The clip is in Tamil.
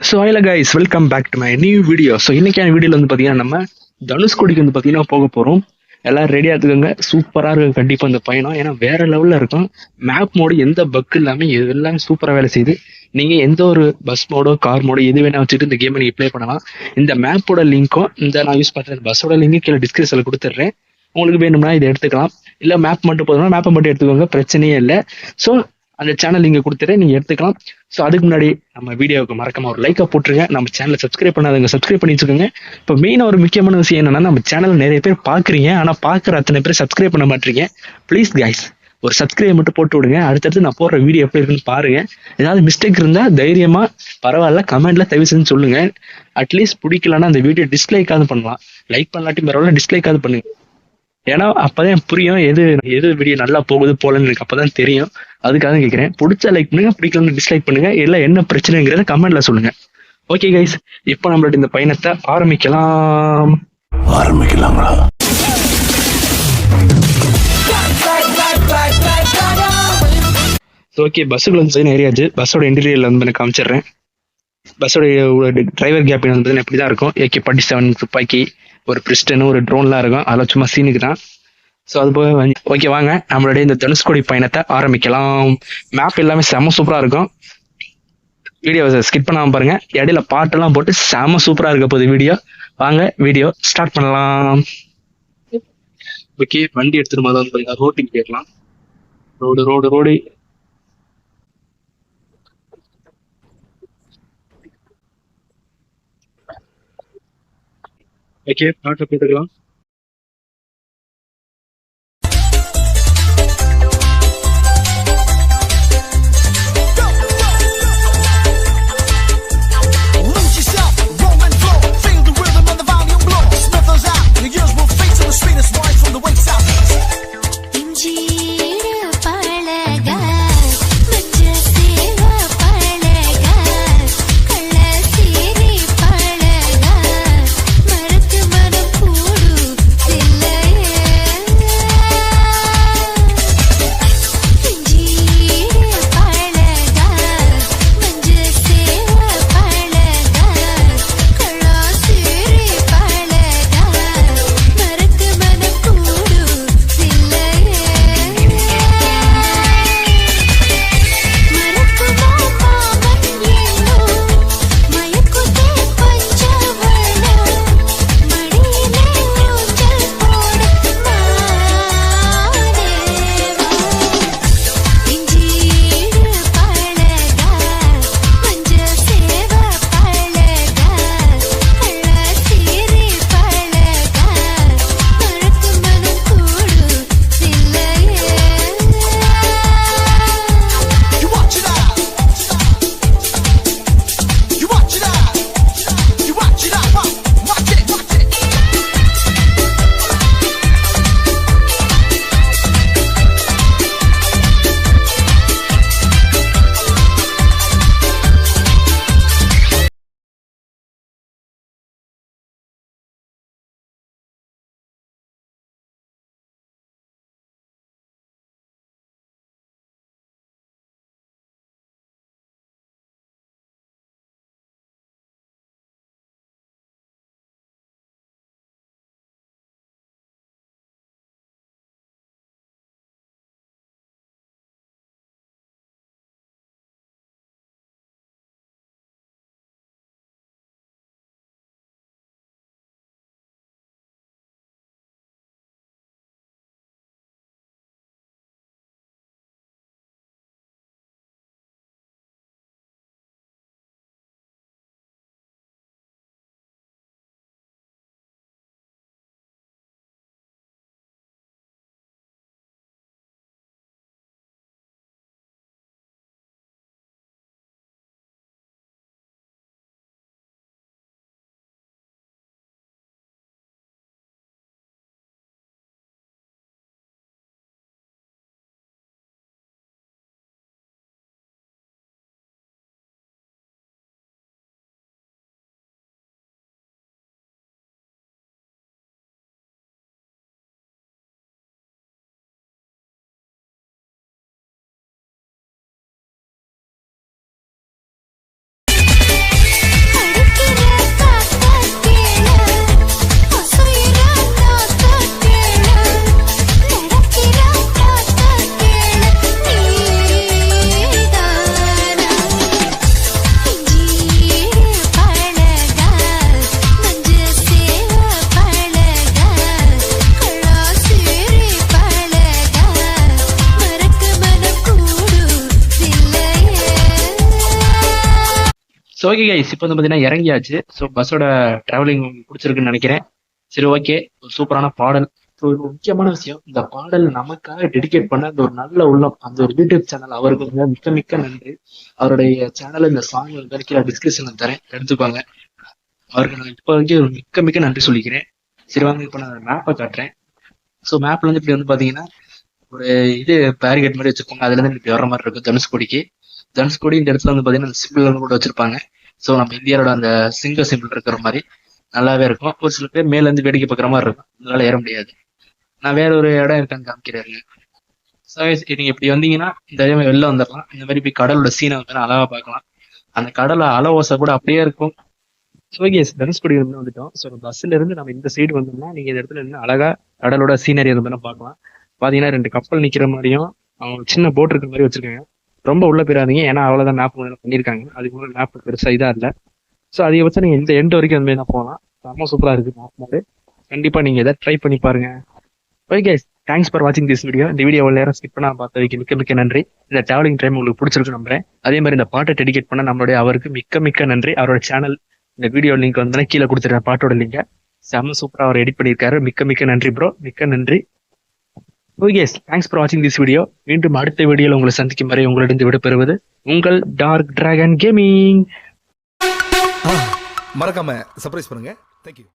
So hello guys, welcome back to my new video. So இன்னைக்கான வீடியோவில் வந்து பார்த்தீங்கன்னா நம்ம தனுஷ்கோடிக்கு வந்து பார்த்தீங்கன்னா போக போகிறோம். எல்லாரும் ரெடியாக இருக்குங்க. சூப்பராக இருக்கும் கண்டிப்பாக இந்த பயணம். ஏன்னா வேற லெவலில் இருக்கும். மேப் மோடு எந்த பக் இல்லாமல் இது எல்லாமே சூப்பராக வேலை செய்யுது. நீங்கள் எந்த ஒரு பஸ் மோடோ கார் மோடோ எது வேணா வச்சுட்டு இந்த கேமை நீங்கள் ப்ளே பண்ணலாம். இந்த மேப்போட லிங்க்கும் இந்த நான் யூஸ் பண்ணுற பஸ்ஸோட லிங்க்கும் கீழே டிஸ்கிரிப்ஷனில் கொடுத்துட்றேன். உங்களுக்கு வேணும்னா இதை எடுத்துக்கலாம். இல்லை மேப் மட்டும் போதும்னா மேப்பை மட்டும் எடுத்துக்கோங்க, பிரச்சனையே இல்லை. ஸோ அந்த சேனல் இங்கே கொடுத்துட்டு நீங்கள் எடுத்துக்கலாம். ஸோ அதுக்கு முன்னாடி நம்ம வீடியோவுக்கு மறக்காம ஒரு லைக்கை போட்டுருங்க. நம்ம சேனலை சப்ஸ்கிரைப் பண்ணாதவங்க சப்ஸ்கிரைப் பண்ணி வச்சுக்கோங்க. இப்போ மெயினாக ஒரு முக்கியமான விஷயம் என்னன்னா, நம்ம சேனல் நிறைய பேர் பார்க்குறீங்க, ஆனால் பார்க்குற அத்தனை பேர் சப்ஸ்கிரைப் பண்ண மாட்டீங்க. ப்ளீஸ் கைஸ், ஒரு சப்ஸ்கிரைப் மட்டும் போட்டு விடுங்க. அடுத்தடுத்து நான் போடுற வீடியோ எப்படி இருக்குன்னு பாருங்க. ஏதாவது மிஸ்டேக் இருந்தால் தைரியமா பரவாயில்ல கமெண்ட்ல தயவு செஞ்சு சொல்லுங்க. அட்லீஸ்ட் பிடிக்கலன்னா அந்த வீடியோ டிஸ்லைக்காவது பண்ணலாம். லைக் பண்ணலாட்டி பரவாயில்ல, டிஸ்லைக்காவது பண்ணுங்க. ஏன்னா அப்பதான் புரியும் எது எது வீடியோ நல்லா போகுது போலன்னு எனக்கு அப்பதான் தெரியும். அதுக்காக கேட்கிறேன். பிடிச்சா லைக் பண்ணுங்க, பிடிக்கலன்னு டிஸ்லைக் பண்ணுங்க. இல்லை என்ன பிரச்சனைங்கிறத கமெண்ட்ல சொல்லுங்க. ஓகே கைஸ், இப்போ நம்மளோட இந்த பயணத்தை ஆரம்பிக்கலாங்களா? ஓகே, பஸ்ஸுக்குள்ள வந்து ஏரியாச்சு. பஸ்ஸோட இன்டீரியர்ல வந்து நான் காமிச்சிடுறேன். பஸ்ஸோட டிரைவர் கேபின் வந்து எப்படி தான் இருக்கும். AK-47 துப்பாக்கி, ஒரு பிரிஸ்டன், ஒரு ட்ரோன்லாம் இருக்கும். அதெல்லாம் சும்மா சீனுக்கு தான். ஸோ அது போக ஓகே, வாங்க நம்மளுடைய இந்த தனுஷ்கோடி பயணத்தை ஆரம்பிக்கலாம். மேப் எல்லாமே செம சூப்பராக இருக்கும். வீடியோவை ஸ்கிப் பண்ணாமல் பாருங்க. இடையில பாட்டெல்லாம் போட்டு செம சூப்பராக இருக்க போகுது வீடியோ. வாங்க வீடியோ ஸ்டார்ட் பண்ணலாம். ஓகே, வண்டி எடுத்துட்டு மாதிரி வந்து பாருங்க, ரோட்டுக்கு போயிடலாம். ரோடு ஓகே, பாட்டை போட்டுக்கலாம். ஸோ ஓகே கைஸ், இப்போ வந்து பார்த்தீங்கன்னா இறங்கியாச்சு. ஸோ பஸ்ஸோட டிராவலிங் பிடிச்சிருக்குன்னு நினைக்கிறேன். சரி, ஓகே. ஒரு சூப்பரான பாடல். ஸோ ஒரு முக்கியமான விஷயம், இந்த பாடல் நமக்காக டெடிகேட் பண்ண அந்த ஒரு நல்ல உள்ளம், அந்த ஒரு யூடியூப் சேனல், அவருக்கு வந்து மிக்க மிக்க நன்றி. அவருடைய சேனல் இந்த சாங் வந்து கீழே டிஸ்கிரிப்ஷன்ல தரேன், எடுத்துப்பாங்க. அவருக்கு நான் இப்போ வரைக்கும் ஒரு மிக்க மிக்க நன்றி சொல்லிக்கிறேன். சரி வாங்க, இப்போ நான் மேப்பை காட்டுறேன். ஸோ மேப்ல வந்து இப்படி வந்து பார்த்தீங்கன்னா ஒரு இது பேரிகேட் மாதிரி வச்சிருப்பாங்க. அதுல இருந்து இப்படி வர மாதிரி இருக்கும் தனுஷ்கோடிக்கு. தனுஷ்கோடி இந்த இடத்துல வந்து பாத்தீங்கன்னா அந்த சிம்பிள் கூட வச்சிருப்பாங்க. ஸோ நம்ம இந்தியாவோட அந்த சிங்க சிம்பிள் இருக்கிற மாதிரி நல்லாவே இருக்கும். ஒரு சில பேர் மேல இருந்து வேடிக்கை பார்க்குற மாதிரி இருக்கும், அதனால ஏற முடியாது. நான் வேற ஒரு இடம் இருக்கான்னு காமிக்கிறாரு. ஸோ நீங்க இப்படி வந்தீங்கன்னா இந்த இடம் வெளில வந்துடலாம். இந்த மாதிரி போய் கடலோட சீனை வந்து அழகா பார்க்கலாம். அந்த கடலை அலை ஓசை கூட அப்படியே இருக்கும். ஸோ எஸ், தனுஷ்கோடி வந்து வந்துட்டோம். ஸோ பஸ்ல இருந்து நம்ம இந்த சைடு வந்தோம்னா நீங்க இந்த இடத்துல இருந்து அழகா கடலோட சீனரி வந்து பார்க்கலாம். பாத்தீங்கன்னா 2 கப்பல் நிக்கிற மாதிரியும் அவங்க சின்ன போட் இருக்கிற மாதிரி வச்சிருக்காங்க. ரொம்ப உள்ள போயிடாதீங்க, ஏன்னா அவ்வளவுதான் மேப் பண்ணியிருக்காங்க. அதுக்கு முன்னாடி மேப் பெருசா இதா இல்ல. ஸோ அதிகபட்சம் நீங்க இந்த எண்ட் வரைக்கும் அந்த மாதிரி போகலாம். ரொம்ப சூப்பரா இருக்கு மேப் மாதிரி. கண்டிப்பா நீங்க இதை ட்ரை பண்ணி பாருங்க. ஓகே, தேங்க்ஸ் ஃபார் வாட்சிங் திஸ் வீடியோ. இந்த வீடியோ நேரம் ஸ்கிப் பண்ண பார்த்ததுக்கு மிக்க மிக்க நன்றி. இந்த டிராவலிங் டைம் உங்களுக்கு பிடிச்சிருக்கு நம்புறேன். அதே மாதிரி இந்த பாட்டை டெடிகேட் பண்ண நம்மளுடைய அவருக்கு மிக்க மிக்க நன்றி. அவரோட சேனல் இந்த வீடியோ லிங்க் வந்து கீழே கொடுத்துருக்கேன், பாட்டோட லிங்க. செம்ம சூப்பரா அவர் எடிட் பண்ணியிருக்காரு. மிக்க மிக்க நன்றி ப்ரோ, மிக்க நன்றி. ஓகே, தேங்க்ஸ் ஃபார் வாட்சிங் திஸ் வீடியோ. மீண்டும் அடுத்த வீடியோல உங்களை சந்திக்கும் வரை உங்களிடம் விடைபெறுவது உங்கள் டார்க் டிராகன் கேமிங். மறக்காம சர்ப்ரைஸ் பண்ணுங்க. தேங்க்யூ.